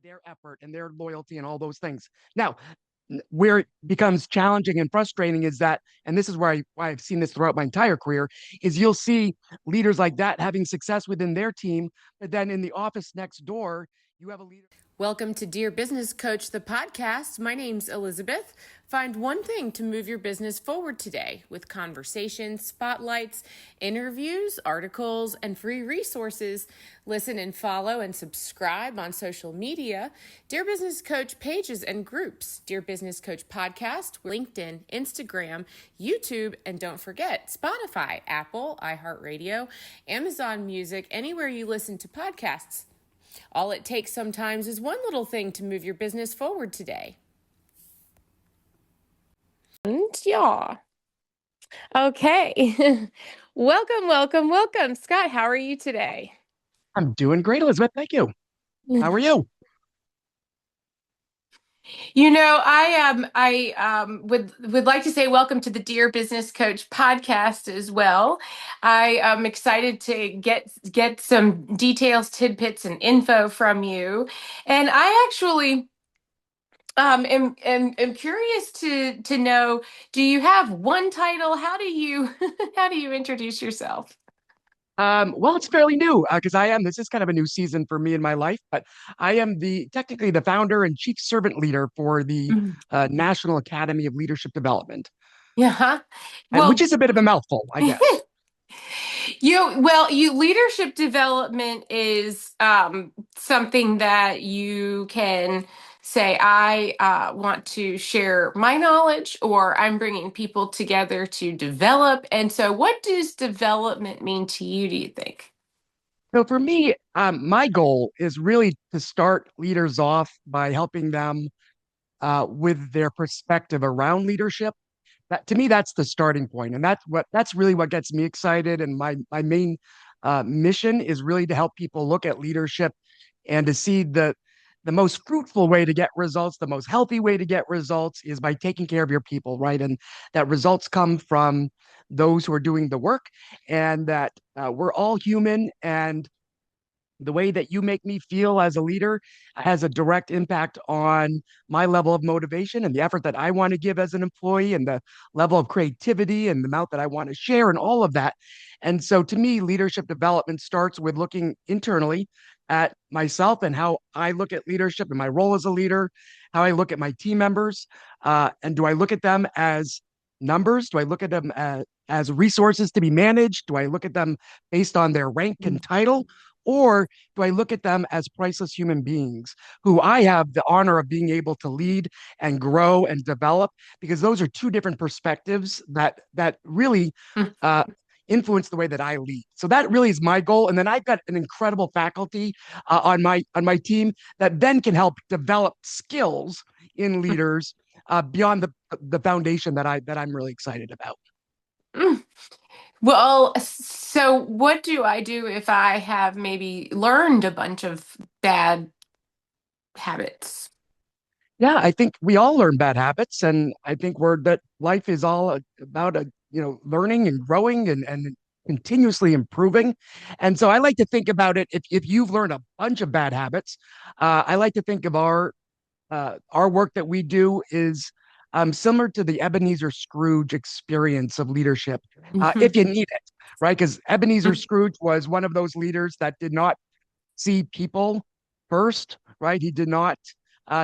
their effort and their loyalty and all those things. Now, where it becomes challenging and frustrating is that, and this is why I've seen this throughout my entire career, is you'll see leaders like that having success within their team, but then in the office next door, you have a leader. Welcome to Dear Business Coach, the podcast. My name's Elizabeth. Find one thing to move your business forward today with conversations, spotlights, interviews, articles, and free resources. Listen and follow and subscribe on social media, Dear Business Coach pages and groups, Dear Business Coach podcast, LinkedIn, Instagram, YouTube, and don't forget Spotify, Apple, iHeartRadio, Amazon Music, anywhere you listen to podcasts. All it takes sometimes is one little thing to move your business forward today. And yeah. Okay. Welcome. Scott, how are you today? I'm doing great, Elizabeth. Thank you. How are you? I would like to say welcome to the Dear Business Coach podcast as well. I am excited to get some details, tidbits, and info from you. And I actually am curious to know, do you have one title? How do you how do you introduce yourself? Well, it's fairly new because this is kind of a new season for me in my life, but I am technically the founder and chief servant leader for the Mhm. National Academy of Leadership Development, Yeah. and which Well, is a bit of a mouthful, I guess. you leadership development is something that you can say, I want to share my knowledge, or I'm bringing people together to develop. And so, what does development mean to you, do you think? So for me, my goal is really to start leaders off by helping them with their perspective around leadership. That to me, that's the starting point, and that's really what gets me excited. And my main mission is really to help people look at leadership and to see the most fruitful way to get results, the most healthy way to get results is by taking care of your people, right? And that results come from those who are doing the work, and that we're all human, and the way that you make me feel as a leader has a direct impact on my level of motivation and the effort that I want to give as an employee and the level of creativity and the amount that I want to share and all of that. And so to me, leadership development starts with looking internally at myself and how I look at leadership and my role as a leader, how I look at my team members. And do I look at them as numbers? Do I look at them as resources to be managed? Do I look at them based on their rank and title? Or do I look at them as priceless human beings who I have the honor of being able to lead and grow and develop? Because those are two different perspectives that really uh, influence the way that I lead. So that really is my goal. And then I've got an incredible faculty on my team that then can help develop skills in leaders beyond the foundation that I'm really excited about. Mm. Well, so what do I do if I have maybe learned a bunch of bad habits? Yeah, I think we all learn bad habits, and I think we're that life is all about learning and growing and continuously improving. And so I like to think about it if you've learned a bunch of bad habits, I like to think of our work that we do is similar to the Ebenezer Scrooge experience of leadership, if you need it, right? Because Ebenezer Scrooge was one of those leaders that did not see people first, right? He did not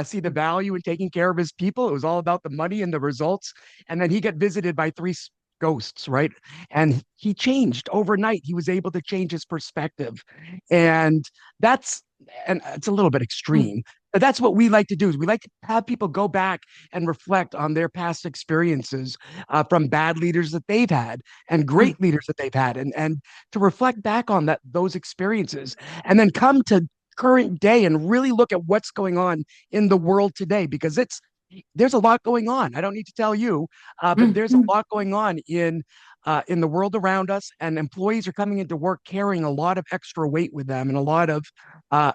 see the value in taking care of his people. It was all about the money and the results. And then he got visited by three ghosts, right? And he changed overnight. He was able to change his perspective. And that's, and it's a little bit extreme, but that's what we like to do is we like to have people go back and reflect on their past experiences from bad leaders that they've had and great leaders that they've had and to reflect back on those experiences and then come to current day and really look at what's going on in the world today because there's a lot going on. I don't need to tell you, but there's a lot going on in the world around us, and employees are coming into work carrying a lot of extra weight with them and a lot of uh,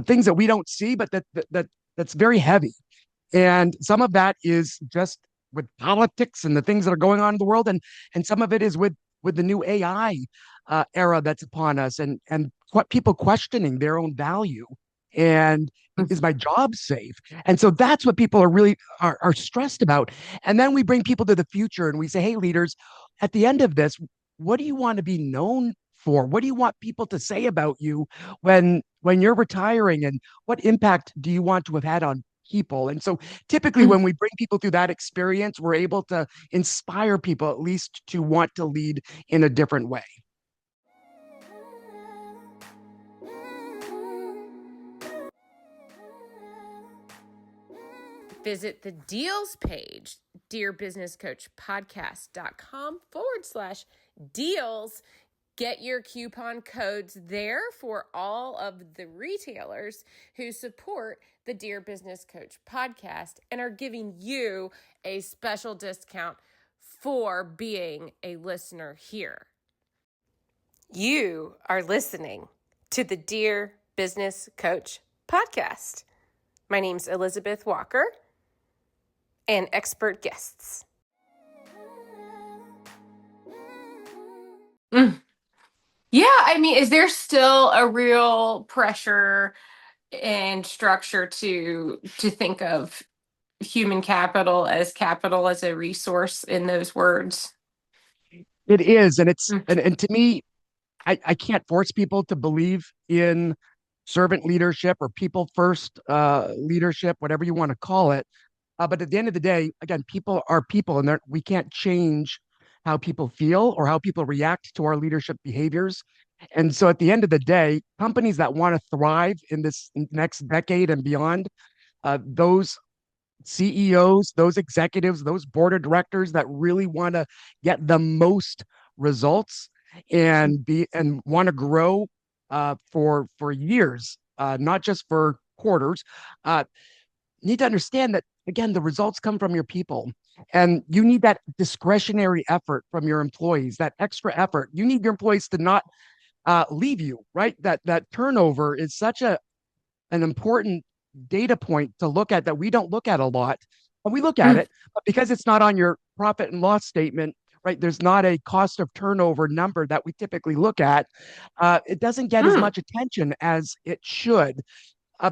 things that we don't see, but that's very heavy. And some of that is just with politics and the things that are going on in the world, and some of it is with the new AI era that's upon us, and what people questioning their own value. And is my job safe? And so that's what people are really are stressed about. And then we bring people to the future and we say, hey, leaders, at the end of this, what do you want to be known for? What do you want people to say about you when you're retiring? And what impact do you want to have had on people? And so typically when we bring people through that experience, we're able to inspire people at least to want to lead in a different way. Visit the deals page, dearbusinesscoachpodcast.com/deals. Get your coupon codes there for all of the retailers who support the Dear Business Coach podcast and are giving you a special discount for being a listener here. You are listening to the Dear Business Coach podcast. My name's Elizabeth Walker and expert guests. Yeah, I mean, is there still a real pressure and structure to think of human capital as a resource in those words? It is, and it's Mm. and to me, I can't force people to believe in servant leadership or people first leadership, whatever you want to call it. But at the end of the day, again, people are people, and we can't change how people feel or how people react to our leadership behaviors. And so at the end of the day, companies that want to thrive in this next decade and beyond, those CEOs, those executives, those board of directors that really want to get the most results and want to grow for years, not just for quarters, uh, need to understand that again the results come from your people, and you need that discretionary effort from your employees, that extra effort. You need your employees to not leave you, right? That turnover is such an important data point to look at that we don't look at a lot. And we look at Mm. it, but because it's not on your profit and loss statement, right? There's not a cost of turnover number that we typically look at. It doesn't get as Mm. much attention as it should.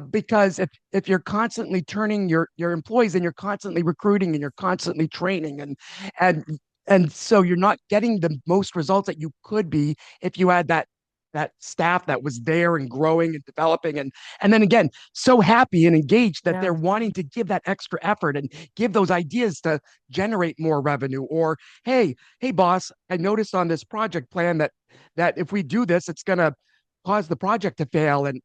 Because if you're constantly turning your employees and you're constantly recruiting and you're constantly training and and so you're not getting the most results that you could be if you had that staff that was there and growing and developing and then again so happy and engaged that Yeah. they're wanting to give that extra effort and give those ideas to generate more revenue. Or hey boss, I noticed on this project plan that if we do this it's going to cause the project to fail. And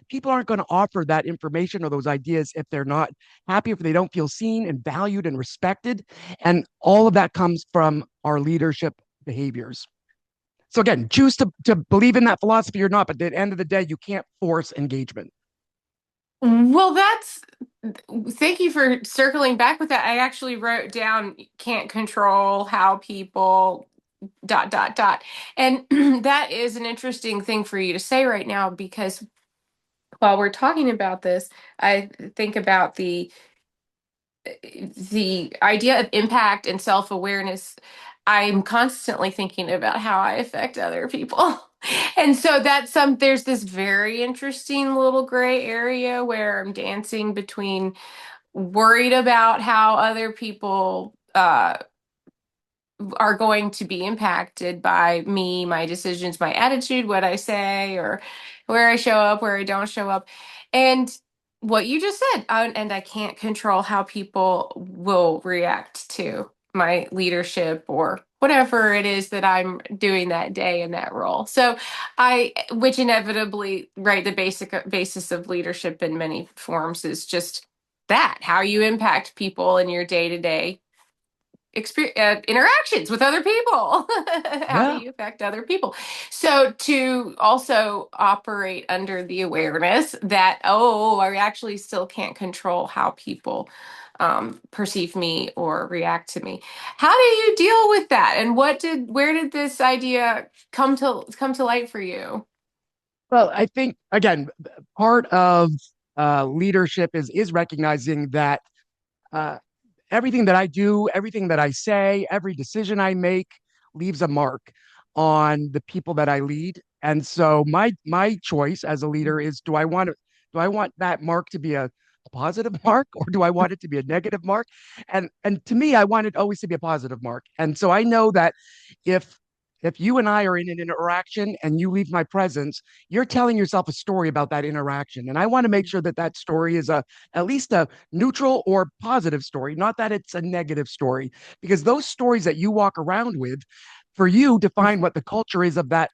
people aren't going to offer that information or those ideas if they're not happy, if they don't feel seen and valued and respected. And all of that comes from our leadership behaviors. So again, choose to believe in that philosophy or not, but at the end of the day, you can't force engagement. Well, thank you for circling back with that. I actually wrote down can't control how people dot dot dot. And that is an interesting thing for you to say right now because while we're talking about this, I think about the idea of impact and self-awareness. I'm constantly thinking about how I affect other people. And so there's this very interesting little gray area where I'm dancing between worried about how other people are going to be impacted by me, my decisions, my attitude, what I say, or where I show up, where I don't show up. And what you just said, and I can't control how people will react to my leadership or whatever it is that I'm doing that day in that role. So which inevitably, right, the basic basis of leadership in many forms is just that, how you impact people in your day to day interactions with other people. How do Yeah. you affect other people? So to also operate under the awareness that, oh, I actually still can't control how people perceive me or react to me. How do you deal with that? And where did this idea come to light for you? Well, I think again, part of leadership is recognizing that uh, everything that I do, everything that I say, every decision I make leaves a mark on the people that I lead. And so my choice as a leader is, do I want to Do I want that mark to be a positive mark, or do I want it to be a negative mark? And to me, I want it always to be a positive mark. And so I know that if if you and I are in an interaction and you leave my presence, you're telling yourself a story about that interaction. And I want to make sure that that story is a at least a neutral or positive story, not that it's a negative story, because those stories that you walk around with for you define what the culture is of that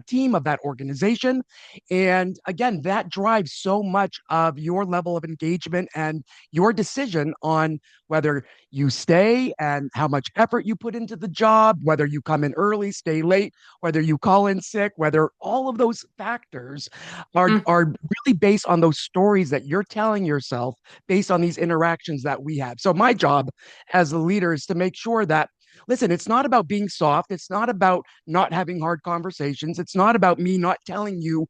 team, of that organization. And again, that drives so much of your level of engagement and your decision on whether you stay and how much effort you put into the job, whether you come in early, stay late, whether you call in sick, whether all of those factors are really based on those stories that you're telling yourself based on these interactions that we have. So my job as a leader is to make sure that listen, it's not about being soft. It's not about not having hard conversations. It's not about me not telling you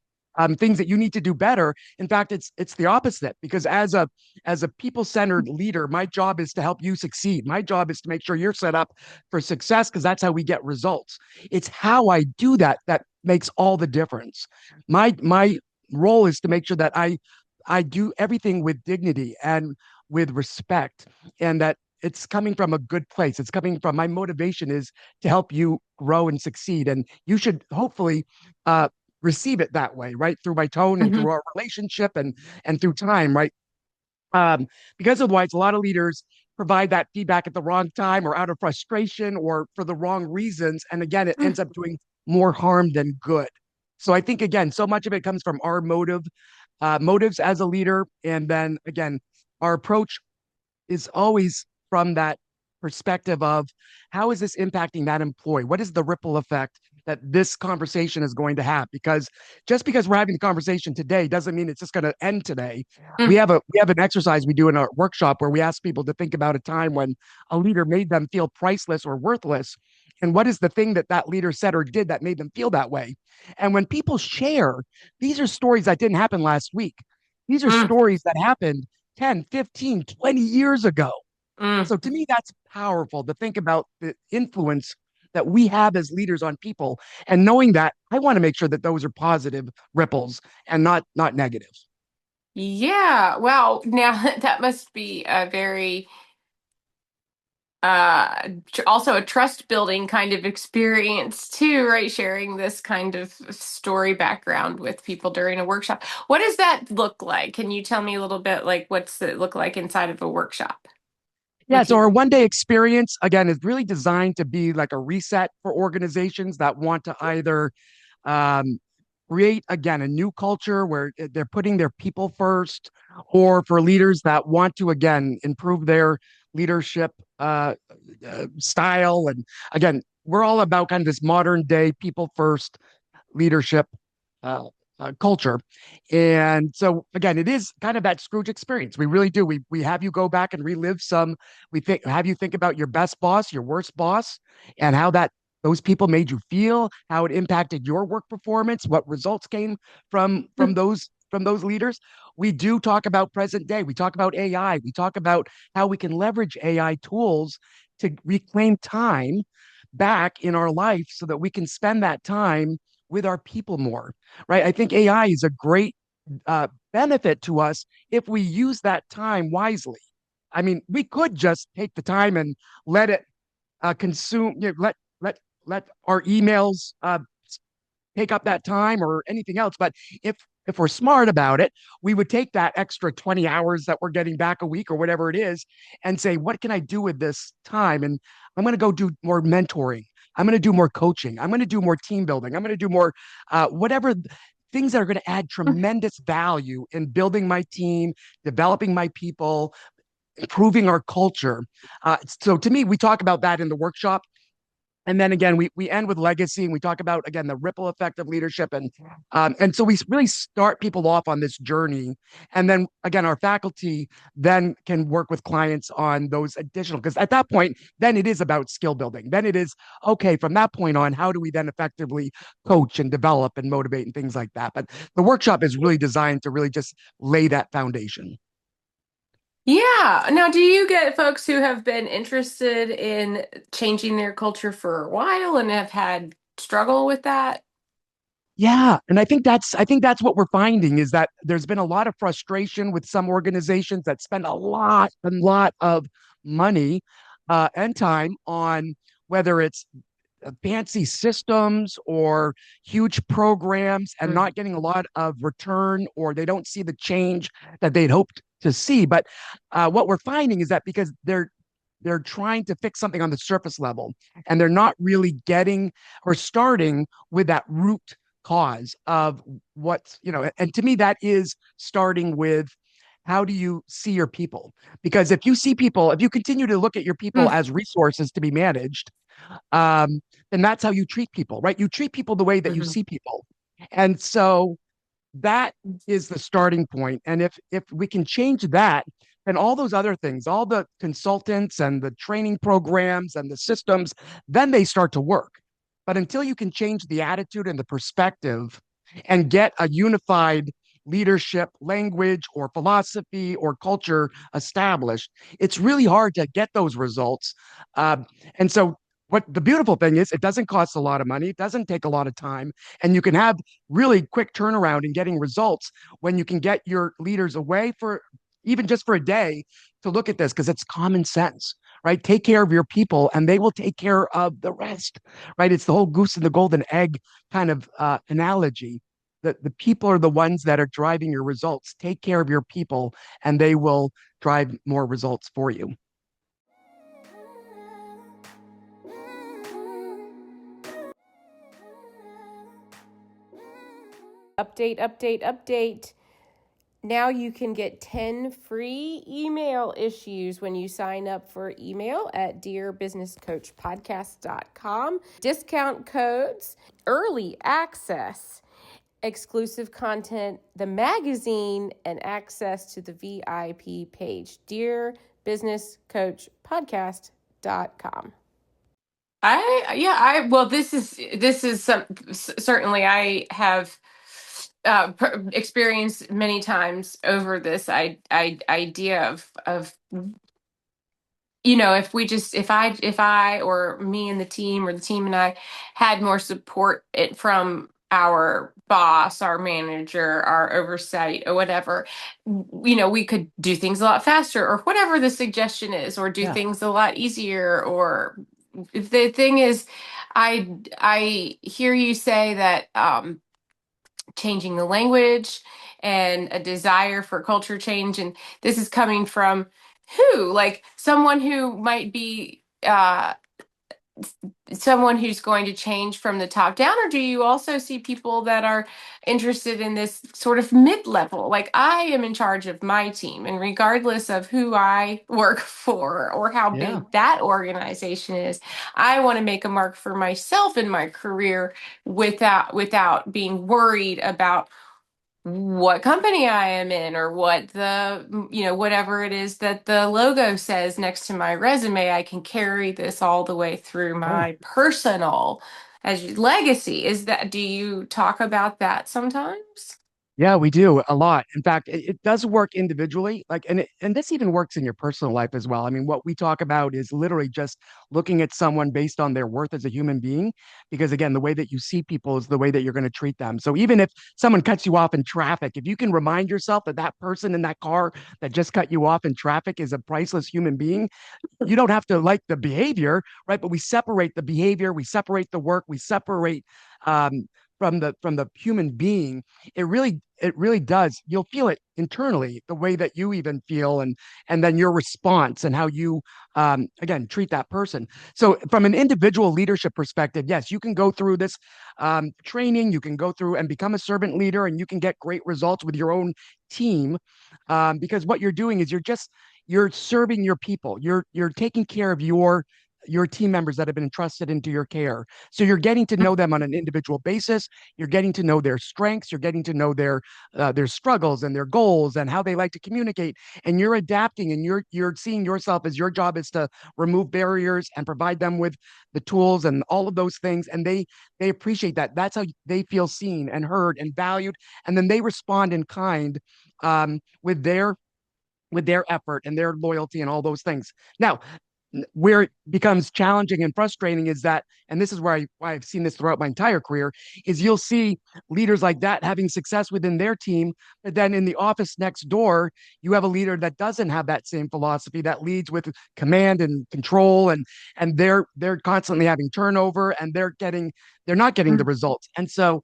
things that you need to do better. In fact, it's the opposite. Because as a people centered leader, my job is to help you succeed. My job is to make sure you're set up for success because that's how we get results. It's how I do that that makes all the difference. My role is to make sure that I do everything with dignity and with respect, and that it's coming from a good place. It's coming from my motivation is to help you grow and succeed. And you should hopefully receive it that way, right? Through my tone and Mm-hmm. through our relationship and through time, right? Because otherwise, a lot of leaders provide that feedback at the wrong time or out of frustration or for the wrong reasons. And again, it ends up doing more harm than good. So I think again, so much of it comes from our motives as a leader, and then again, our approach is always from that perspective of how is this impacting that employee? What is the ripple effect that this conversation is going to have? Because just because we're having the conversation today doesn't mean it's just going to end today. We have an exercise we do in our workshop where we ask people to think about a time when a leader made them feel priceless or worthless. And what is the thing that that leader said or did that made them feel that way? And when people share, these are stories that didn't happen last week. These are Mm-hmm. stories that happened 10, 15, 20 years ago. So to me, that's powerful to think about the influence that we have as leaders on people. And knowing that, I want to make sure that those are positive ripples and not negative. Yeah, well, now that must be a very also a trust building kind of experience too, right? Sharing this kind of story background with people during a workshop. What does that look like? Can you tell me a little bit like what's it look like inside of a workshop Yeah, with so you? our 1 day experience, again, is really designed to be like a reset for organizations that want to either um, create, again, a new culture where they're putting their people first, or for leaders that want to, again, improve their leadership style. And again, we're all about kind of this modern day people first leadership uh, culture. And so again, it is kind of that Scrooge experience. We really do. We have you go back and relive some. We think have you think about your best boss, your worst boss, and how that those people made you feel, how it impacted your work performance, what results came from those leaders. We do talk about present day. We talk about AI. We talk about how we can leverage AI tools to reclaim time back in our life so that we can spend that time with our people more, right? I think AI is a great benefit to us if we use that time wisely. I mean, we could just take the time and let it consume, let our emails take up that time or anything else. But if we're smart about it, we would take that extra 20 hours that we're getting back a week or whatever it is and say, what can I do with this time? And I'm going to go do more mentoring. I'm going to do more coaching. I'm going to do more team building. I'm going to do more whatever things that are going to add tremendous value in building my team, developing my people, improving our culture. So to me, we talk about that in the workshop. And then again, we end with legacy, and we talk about again the ripple effect of leadership, and so we really start people off on this journey, and then again our faculty then can work with clients on those additional, because at that point then it is about skill building. Then it is okay from that point on, how do we then effectively coach and develop and motivate and things like that. But the workshop is really designed to really just lay that foundation. Yeah. Now, do you get folks who have been interested in changing their culture for a while and have had struggle with that? Yeah, and I think that's what we're finding is that there's been a lot of frustration with some organizations that spend a lot of money and time on whether it's fancy systems or huge programs and Mm-hmm. not getting a lot of return, or they don't see the change that they'd hoped to see. But what we're finding is that because they're trying to fix something on the surface level and they're not really getting or starting with that root cause of what's, and to me that is starting with how do you see your people? Because if you continue to look at your people as resources to be managed, um, then that's how you treat people, right? You treat people the way that you Mm-hmm. see people. And so that is the starting point. And if we can change that, and all those other things, all the consultants and the training programs and the systems, then they start to work. But until you can change the attitude and the perspective and get a unified leadership language or philosophy or culture established, it's really hard to get those results. And so what the beautiful thing is, it doesn't cost a lot of money, it doesn't take a lot of time, and you can have really quick turnaround in getting results when you can get your leaders away for even just for a day to look at this, because it's common sense, right? Take care of your people and they will take care of the rest, right? It's the whole goose and the golden egg kind of analogy. The people are the ones that are driving your results. Take care of your people and they will drive more results for you. Update, update, update. Now you can get 10 free email issues when you sign up for email at dearbusinesscoachpodcast.com. Discount codes, early access, exclusive content, the magazine, and access to the VIP page. Dearbusinesscoachpodcast.com. Well, this is certainly I have experienced many times over this idea of if I or me and the team or the team and I had more support from our boss, our manager, our oversight, or whatever, we could do things a lot faster, or whatever the suggestion is, or do Yeah. things a lot easier. Or the thing is, I hear you say that changing the language and a desire for culture change, and this is coming from who? Like someone who might be someone who's going to change from the top down, or do you also see people that are interested in this sort of mid-level, like I am in charge of my team, and regardless of who I work for or how Yeah. big that organization is, I want to make a mark for myself in my career without being worried about what company I am in, or what whatever it is that the logo says next to my resume. I can carry this all the way through Right. my personal as legacy. Do you talk about that sometimes? Yeah, we do a lot. In fact, it does work individually, and this even works in your personal life as well. I mean, what we talk about is literally just looking at someone based on their worth as a human being, because again, the way that you see people is the way that you're going to treat them. So even if someone cuts you off in traffic, if you can remind yourself that that person in that car that just cut you off in traffic is a priceless human being, you don't have to like the behavior, right? But we separate the behavior, we separate the work, we separate um, from the human being. It really does. You'll feel it internally, the way that you even feel, and then your response and how you again treat that person. So from an individual leadership perspective, yes, you can go through this training, you can go through and become a servant leader, and you can get great results with your own team, because what you're doing is you're serving your people. You're taking care of your team members that have been entrusted into your care. So you're getting to know them on an individual basis. You're getting to know their strengths. You're getting to know their struggles and their goals and how they like to communicate. And you're adapting, and you're seeing yourself as your job is to remove barriers and provide them with the tools and all of those things. And they appreciate that. That's how they feel seen and heard and valued. And then they respond in kind, with their effort and their loyalty and all those things. Now, where it becomes challenging and frustrating is that, and this is why I've seen this throughout my entire career, is you'll see leaders like that having success within their team, but then in the office next door, you have a leader that doesn't have that same philosophy, that leads with command and control, and they're constantly having turnover, and they're not getting the results. And so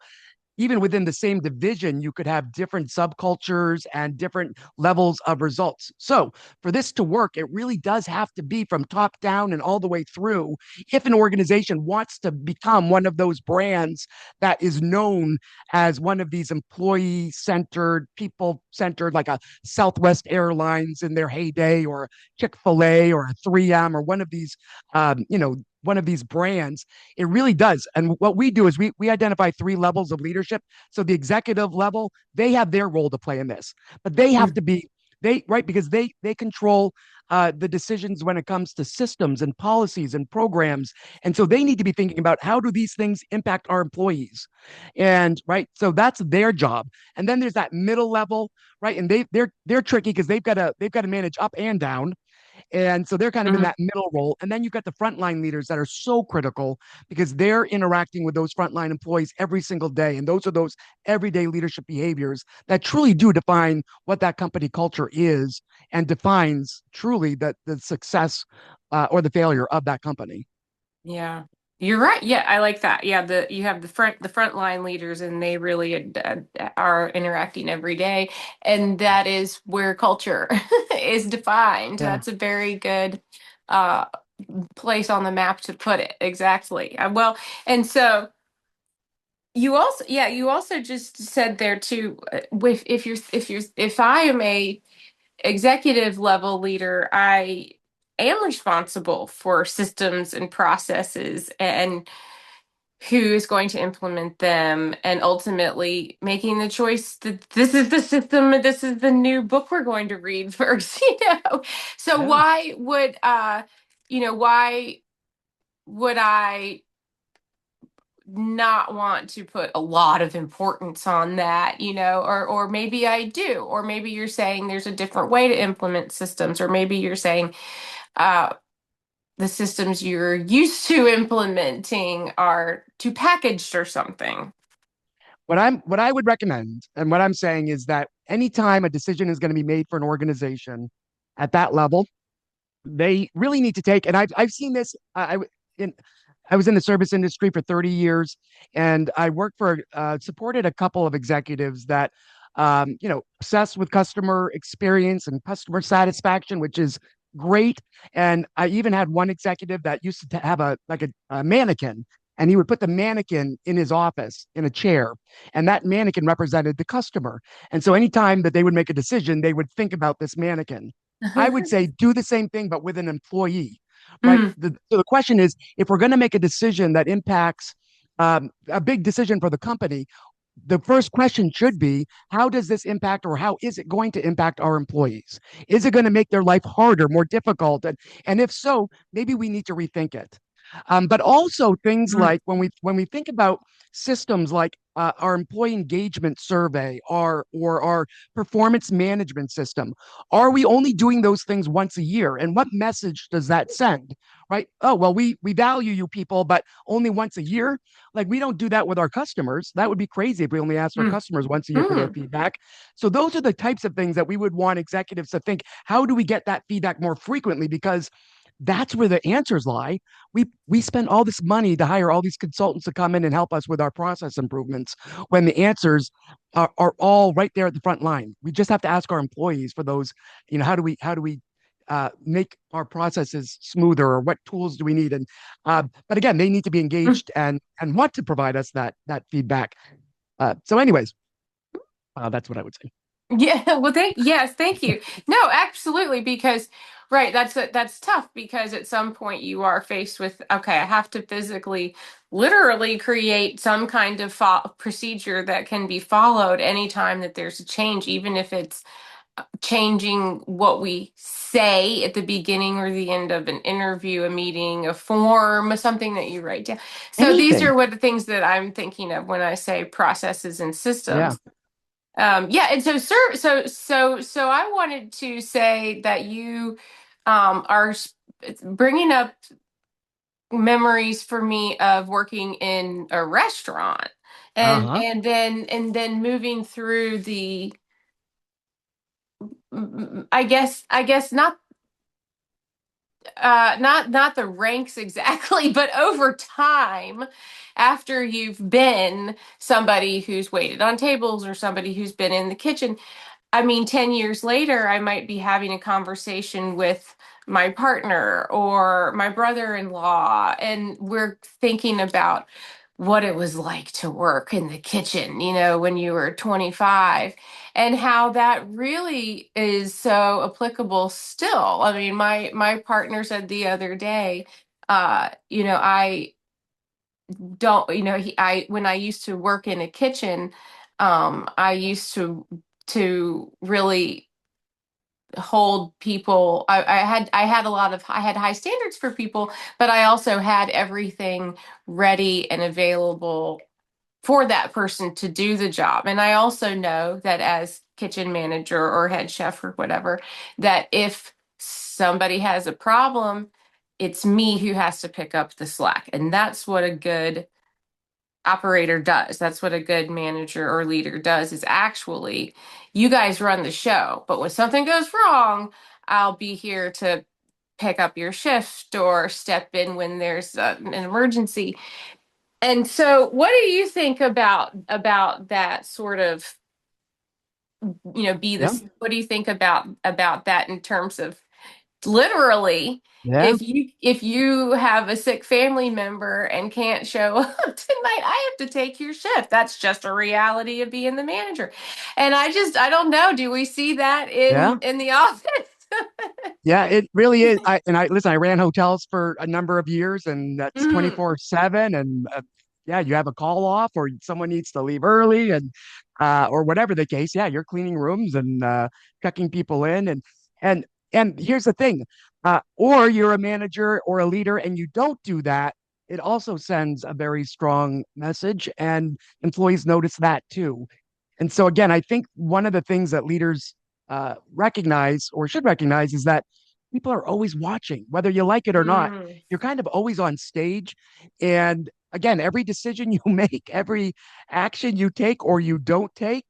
even within the same division, you could have different subcultures and different levels of results. So, for this to work, it really does have to be from top down and all the way through. If an organization wants to become one of those brands that is known as one of these employee centered, people centered, like a Southwest Airlines in their heyday, or Chick-fil-A or a 3M, or one of these brands, it really does. And what we do is we identify three levels of leadership. So the executive level, they have their role to play in this, but they have to be they right because they control the decisions when it comes to systems and policies and programs, and so they need to be thinking about how do these things impact our employees, and right, so that's their job. And then there's that middle level, right, and they're tricky because they've got to manage up and down, and so they're kind of in Mhm. that middle role. And then you've got the frontline leaders that are so critical because they're interacting with those frontline employees every single day. And those are those everyday leadership behaviors that truly do define what that company culture is and defines truly the success or the failure of that company. Yeah. You're right. Yeah, I like that. Yeah, you have the front line leaders, and they really are interacting every day, and that is where culture is defined. Yeah. That's a very good uh place on the map to put it. Exactly. Well, and so you also just said there too, if I am a executive level leader, I am responsible for systems and processes and who is going to implement them, and ultimately making the choice that this is the system and this is the new book we're going to read first, So Yeah. why would I not want to put a lot of importance on that, or maybe I do, or maybe you're saying there's a different way to implement systems, or maybe you're saying uh, the systems you're used to implementing are too packaged or something. What I would recommend and what I'm saying is that anytime a decision is going to be made for an organization at that level, they really need to take, and I've seen this. In I was in the service industry for 30 years, and I worked for supported a couple of executives that obsessed with customer experience and customer satisfaction, which is great. And I even had one executive that used to have a mannequin, and he would put the mannequin in his office in a chair, and that mannequin represented the customer. And so anytime that they would make a decision, they would think about this mannequin. I would say do the same thing, but with an employee, right? Mm, So the question is, if we're going to make a decision that impacts a big decision for the company, the first question should be, how does this impact, or how is it going to impact our employees? Is it going to make their life harder, more difficult? And if so, maybe we need to rethink it. But also things mm, like when we think about systems like our employee engagement survey, or our performance management system, are we only doing those things once a year? And what message does that send? Right? Oh, well, we value you people, but only once a year. Like, we don't do that with our customers. That would be crazy if we only asked our mm, customers once a year for their mm. feedback. So those are the types of things that we would want executives to think, how do we get that feedback more frequently? Because that's where the answers lie. We spend all this money to hire all these consultants to come in and help us with our process improvements, when the answers are all right there at the front line. We just have to ask our employees for those. How do we make our processes smoother, or what tools do we need? And but again, they need to be Mm. engaged and want to provide us that feedback. So anyways, that's what I would say. Yeah, well, yes, thank you. No, absolutely, because right, that's tough because at some point you are faced with, okay, I have to physically, literally create some kind of procedure that can be followed anytime that there's a change, even if it's changing what we say at the beginning or the end of an interview, a meeting, a form, something that you write down. So these Anything. are what the things that I'm thinking of when I say processes and Yeah. systems. Yeah, and so, sir, so I wanted to say that you are it's bringing up memories for me of working in a restaurant Uh-huh. and then moving through the I guess not the ranks exactly, but over time, after you've been somebody who's waited on tables or somebody who's been in the kitchen, I mean, 10 years later, I might be having a conversation with my partner or my brother-in-law, and we're thinking about what it was like to work in the kitchen, when you were 25, and how that really is so applicable still. I mean, my partner said the other day, I don't, when I used to work in a kitchen, I used to really hold people. I had high standards for people, but I also had everything ready and available for that person to do the job. And I also know that as kitchen manager or head chef or whatever, that if somebody has a problem, it's me who has to pick up the slack. And that's what a good operator does. That's what a good manager or leader does, is actually you guys run the show, but when something goes wrong, I'll be here to pick up your shift or step in when there's an emergency. And so what do you think about that sort of, be Yeah. this, what do you think about that in terms of literally, Yeah. if you have a sick family member and can't show up tonight, I have to take your shift. That's just a reality of being the manager. And I don't know, do we see that Yeah. in the office? Yeah, it really is. I listen, I ran hotels for a number of years and that's Mm, 24/7 and yeah, you have a call off or someone needs to leave early and or whatever the case. Yeah, you're cleaning rooms and checking people in and and here's the thing. Or you're a manager or a leader and you don't do that, it also sends a very strong message and employees notice that too. And so again, I think one of the things that leaders recognize or should recognize is that people are always watching, whether you like it or not. mm, You're kind of always on stage. And again, every decision you make, every action you take or you don't take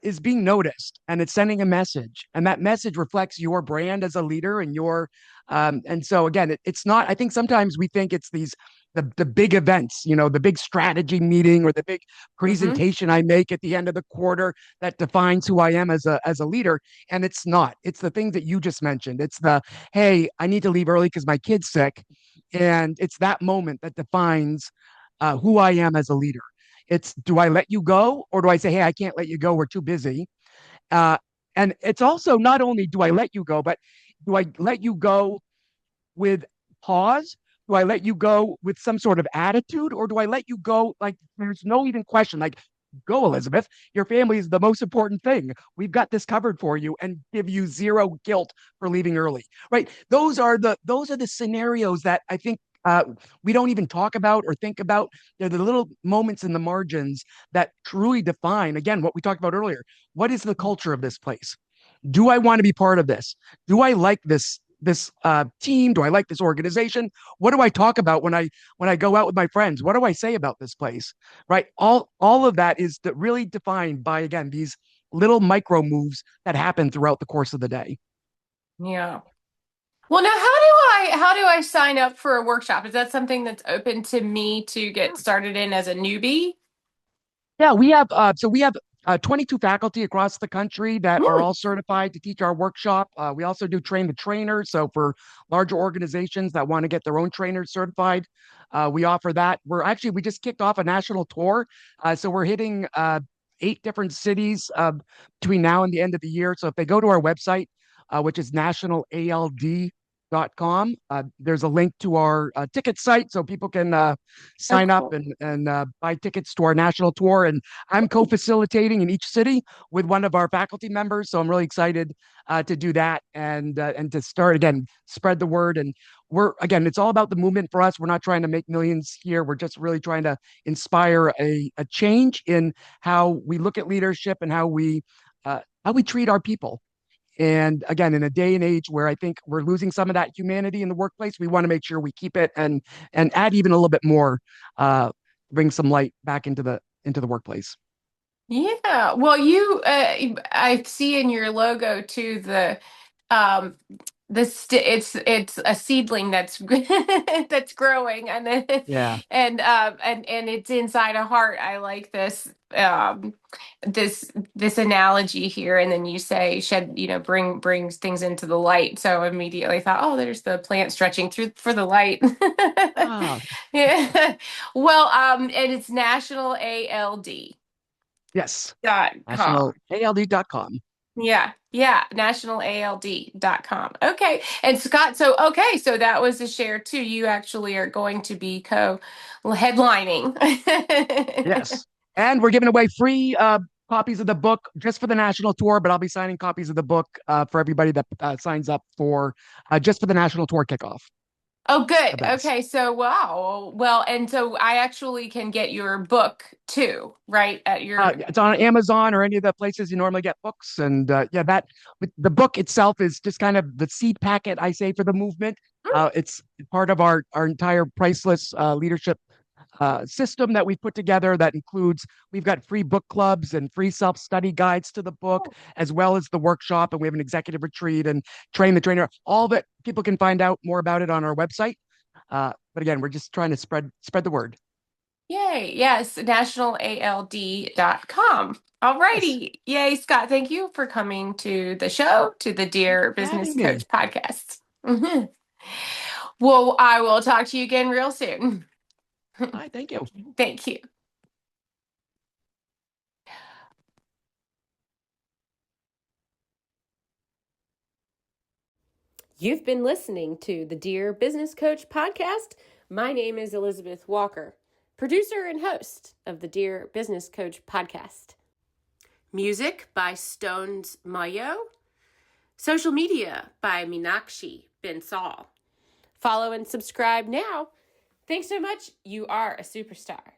is being noticed and it's sending a message. And that message reflects your brand as a leader and your, and so again, it's not, I think sometimes we think it's the big events, the big strategy meeting or the big hmm presentation I make at the end of the quarter that defines who I am as a leader. And it's not. It's the things that you just mentioned. It's the, hey, I need to leave early because my kid's sick. And it's that moment that defines who I am as a leader. It's do I let you go or do I say, hey, I can't let you go. We're too busy. Uh, and it's also not only do I let you go, but do I let you go with pause? Do I let you go with some sort of attitude or do I let you go like there's no even question? Like, go, Elizabeth. Your family is the most important thing. We've got this covered for you and give you zero guilt for leaving early. Right. Those are the scenarios that I think we don't even talk about or think about. They're the little moments in the margins that truly define, again, what we talked about earlier. What is the culture of this place? Do I want to be part of this? Do I like this team? Do I like this organization? What do I talk about when I go out with my friends? What do I say about this place? Right? All of that is really defined by again these little micro moves that happen throughout the course of the day. yeah. Well, now how do I sign up for a workshop? Is that something that's open to me to get started in as a newbie? Yeah, we have 22 faculty across the country that are Mm, all certified to teach our workshop. We also do train the trainers. So for larger organizations that want to get their own trainers certified, we offer that. We just kicked off a national tour. So we're hitting 8 different cities between now and the end of the year. So if they go to our website, which is nationalald.com, there's a link to our ticket site so people can oh, sign up cool. and buy tickets to our national tour. And I'm co-facilitating in each city with one of our faculty members, so I'm really excited to do that and to start again, spread the word. And we're again, it's all about the movement for us. We're not trying to make millions here. We're just really trying to inspire a change in how we look at leadership and how we treat our people And again, in a day and age where I think we're losing some of that humanity in the workplace, we want to make sure we keep it and add even a little bit more, bring some light back into the workplace. Yeah. Well, I see in your logo too um, it's a seedling that's that's growing, and then Yeah. and it's inside a heart. I like this analogy here, and then you say brings things into the light. So immediately I thought, oh, there's the plant stretching through for the light. Ah, Yeah. Well, and it's National ALD yes. dot com. NationalALD.com. Yeah, yeah, nationalald.com. Okay. And Scott, so that was a share too. You actually are going to be co-headlining. Yes. And we're giving away free copies of the book just for the national tour, but I'll be signing copies of the book for everybody that signs up for just for the national tour kickoff Oh, good. events. Okay, so wow. Well, and so I actually can get your book too, right? At your It's on Amazon or any of the places you normally get books. And yeah, that but the book itself is just kind of the seed packet, I say, for the movement. It's part of our entire priceless leadership system that we've put together that includes we've got free book clubs and free self-study guides to the book, as well as the workshop. And we have an executive retreat and train the trainer. All that people can find out more about it on our website. But again, we're just trying to spread the word. Yay. Yes, nationalald.com. All Yes. righty. Yay, Scott. Thank you for coming to the show, to the Thank you Dear for Business having me. Coach podcast. Well, I will talk to you again real soon. Hi, thank you. Thank you. You've been listening to the Dear Business Coach podcast. My name is Elizabeth Walker, producer and host of the Dear Business Coach podcast. Music by Stones Mayo. Social media by Meenakshi Bensal. Follow and subscribe now. Thanks so much. You are a superstar.